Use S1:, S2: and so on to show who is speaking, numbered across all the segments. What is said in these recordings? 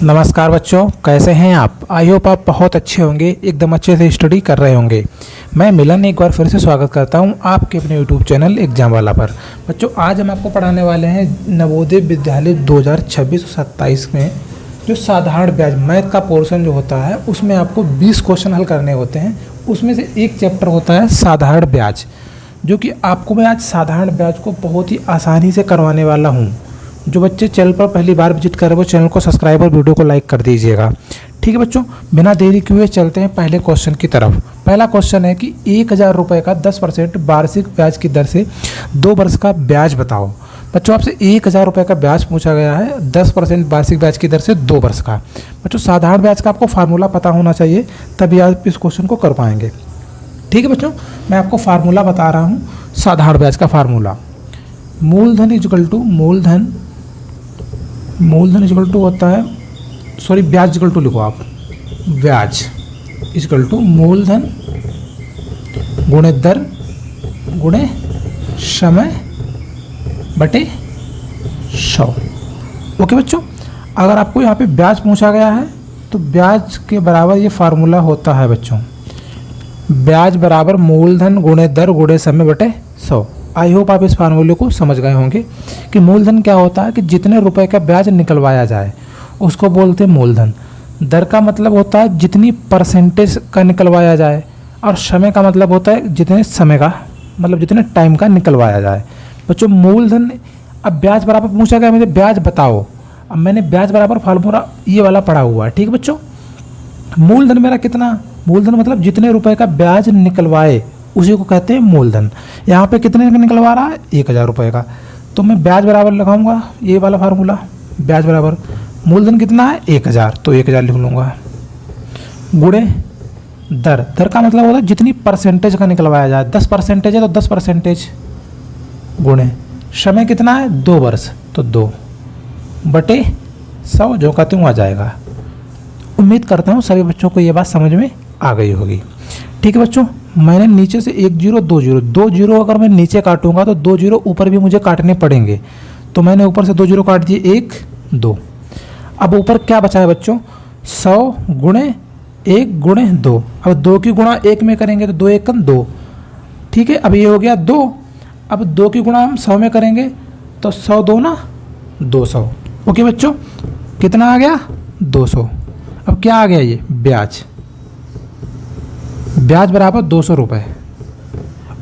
S1: नमस्कार बच्चों, कैसे हैं आप। आई होप आप बहुत अच्छे होंगे, एकदम अच्छे से स्टडी कर रहे होंगे। मैं मिलन एक बार फिर से स्वागत करता हूं आपके अपने यूट्यूब चैनल एग्जाम वाला पर। बच्चों, आज हम आपको पढ़ाने वाले हैं नवोदय विद्यालय 2026-27 में जो साधारण ब्याज मैथ का पोर्शन जो होता है उसमें आपको 20 क्वेश्चन हल करने होते हैं। उसमें से एक चैप्टर होता है साधारण ब्याज, जो कि आपको मैं आज साधारण ब्याज को बहुत ही आसानी से करवाने वाला हूँ। जो बच्चे चैनल पर पहली बार विजिट कर रहे हैं वो चैनल को सब्सक्राइब और वीडियो को लाइक कर दीजिएगा। ठीक है बच्चों, बिना देरी किए चलते हैं पहले क्वेश्चन की तरफ। पहला क्वेश्चन है कि 1000 रुपये का 10% वार्षिक ब्याज की दर से 2 वर्ष का ब्याज बताओ। बच्चों, आपसे 1000 रुपये का ब्याज पूछा गया है 10% वार्षिक ब्याज की दर से 2 वर्ष का। बच्चों, साधारण ब्याज का आपको फार्मूला पता होना चाहिए, तभी आप इस क्वेश्चन को कर पाएंगे। ठीक है बच्चों, मैं आपको फार्मूला बता रहा हूँ साधारण ब्याज का फार्मूला। मूलधन इक्वल टू मूलधन इक्वल टू होता है, सॉरी ब्याज इक्वल टू लिखो आप, ब्याज इक्वल टू मूलधन गुणे दर गुणे समय बटे 100। ओके बच्चों, अगर आपको यहाँ पे ब्याज पूछा गया है तो ब्याज के बराबर ये फार्मूला होता है बच्चों, ब्याज बराबर मूलधन गुणे दर गुणे समय बटे 100। आई होप आप इस फार्मूले को समझ गए होंगे कि मूलधन क्या होता है कि जितने रुपए का ब्याज निकलवाया जाए उसको बोलते हैं मूलधन। दर का मतलब होता है जितनी परसेंटेज का निकलवाया जाए, और समय का मतलब होता है जितने समय का, मतलब जितने टाइम का निकलवाया जाए। बच्चों, मूलधन, अब ब्याज बराबर पूछा गया मुझे ब्याज बताओ। अब मैंने ब्याज बराबर फार्मूला ये वाला पढ़ा हुआ है। ठीक है बच्चों, मूलधन मेरा कितना, मूलधन मतलब जितने रुपए का ब्याज निकलवाए उसी को कहते हैं मूलधन। यहाँ पे कितने का निकलवा रहा है 1000 रुपये का, तो मैं ब्याज बराबर लगाऊंगा ये वाला फार्मूला, ब्याज बराबर मूलधन कितना है 1000, तो 1000 लिख लूँगा गुणे दर। दर का मतलब होता है जितनी परसेंटेज का निकलवाया जाए, 10% है तो 10% गुणे समय कितना है 2 वर्ष, तो 2 बटे 100 जो कहते हैं आ जाएगा। उम्मीद करता हूँ सभी बच्चों को ये बात समझ में आ गई होगी। ठीक है बच्चों, मैंने नीचे से 1 0 2 0 अगर मैं नीचे काटूंगा तो 2 0 ऊपर भी मुझे काटने पड़ेंगे, तो मैंने ऊपर से 2 0 काट दिए, 1 2। अब ऊपर क्या बचा है बच्चों, 100 गुणे 1 गुणे 2। अब 2 की गुणा 1 में करेंगे तो 2 1 2। ठीक है, अब ये हो गया 2। अब 2 की गुणा हम 100 में करेंगे तो 100 2 ना 200। ओके बच्चों, कितना आ गया 200। अब क्या आ गया ये ब्याज, ब्याज बराबर 200 रुपये।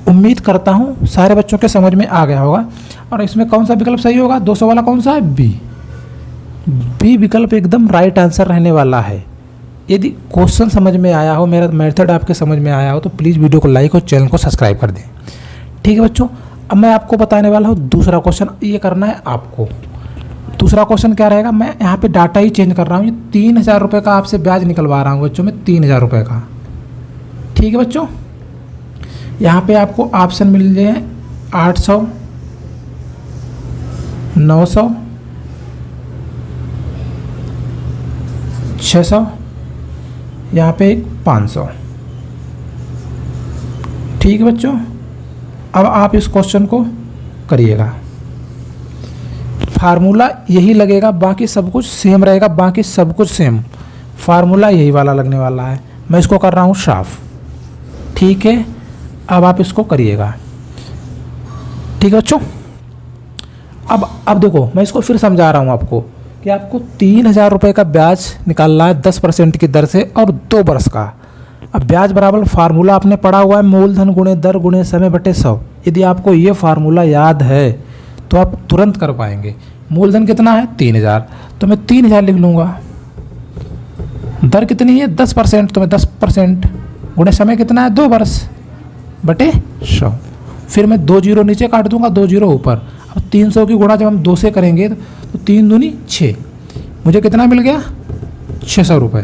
S1: उम्मीद करता हूँ सारे बच्चों के समझ में आ गया होगा। और इसमें कौन सा विकल्प सही होगा, 200 वाला कौन सा है, बी विकल्प एकदम राइट आंसर रहने वाला है। यदि क्वेश्चन समझ में आया हो, मेरा मेथड आपके समझ में आया हो, तो प्लीज़ वीडियो को लाइक और चैनल को सब्सक्राइब कर दें। ठीक है बच्चों, अब मैं आपको बताने वाला हूँ दूसरा क्वेश्चन। ये करना है आपको। दूसरा क्वेश्चन क्या रहेगा, मैं यहाँ पे डाटा ही चेंज कर रहा हूँ। ये 3000 रुपये का आपसे ब्याज निकलवा रहा हूँ बच्चों, मैं 3000 रुपये का। ठीक है बच्चों, यहाँ पे आपको ऑप्शन मिल जाए 800 900 600, यहाँ पे 500। ठीक है बच्चों, अब आप इस क्वेश्चन को करिएगा। फार्मूला यही लगेगा, बाकी सब कुछ सेम रहेगा, बाकी सब कुछ सेम, फार्मूला यही वाला लगने वाला है। मैं इसको कर रहा हूँ साफ। ठीक है, अब आप इसको करिएगा। ठीक है बच्चों, अब देखो मैं इसको फिर समझा रहा हूँ आपको कि आपको 3000 रुपये का ब्याज निकालना है 10% की दर से और 2 वर्ष का। अब ब्याज बराबर फार्मूला आपने पढ़ा हुआ है मूलधन गुणे दर गुणे समय बटे 100। यदि आपको ये फार्मूला याद है तो आप तुरंत कर पाएंगे। मूलधन कितना है 3000, तो मैं 3000 लिख लूँगा। दर कितनी है 10%, तो मैं 10% गुणे समय कितना है 2 वर्ष बटे 100। फिर मैं 2 0 नीचे काट दूंगा, 2 0 ऊपर। अब 300 की गुणा जब हम 2 से करेंगे तो 3 दूनी 6, मुझे कितना मिल गया 600 रुपये।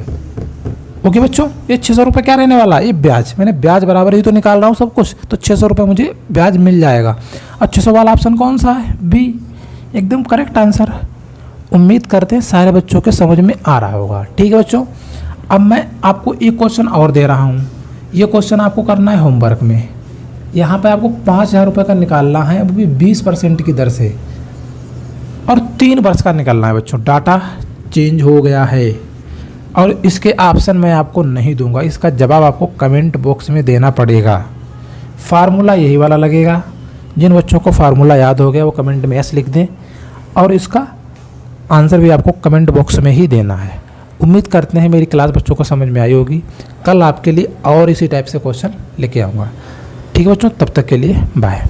S1: ओके बच्चों, ये 600 रुपये क्या रहने वाला है, ये ब्याज। मैंने ब्याज बराबर ही तो निकाल रहा हूँ सब कुछ, तो 600 रुपये मुझे ब्याज मिल जाएगा। और 600 वाला ऑप्शन कौन सा है, बी, एकदम करेक्ट आंसर। उम्मीद करते हैं सारे बच्चों के समझ में आ रहा होगा। ठीक है बच्चों, अब मैं आपको एक क्वेश्चन और दे रहा हूँ। ये क्वेश्चन आपको करना है होमवर्क में। यहाँ पे आपको 5000 रुपये का निकालना है, वो भी 20% की दर से, और 3 वर्ष का निकालना है बच्चों। डाटा चेंज हो गया है। और इसके ऑप्शन मैं आपको नहीं दूंगा, इसका जवाब आपको कमेंट बॉक्स में देना पड़ेगा। फार्मूला यही वाला लगेगा। जिन बच्चों को फार्मूला याद हो गया वो कमेंट में यस लिख दें, और इसका आंसर भी आपको कमेंट बॉक्स में ही देना है। उम्मीद करते हैं मेरी क्लास बच्चों को समझ में आई होगी। कल आपके लिए और इसी टाइप से क्वेश्चन लेके आऊँगा। ठीक है बच्चों, तब तक के लिए बाय।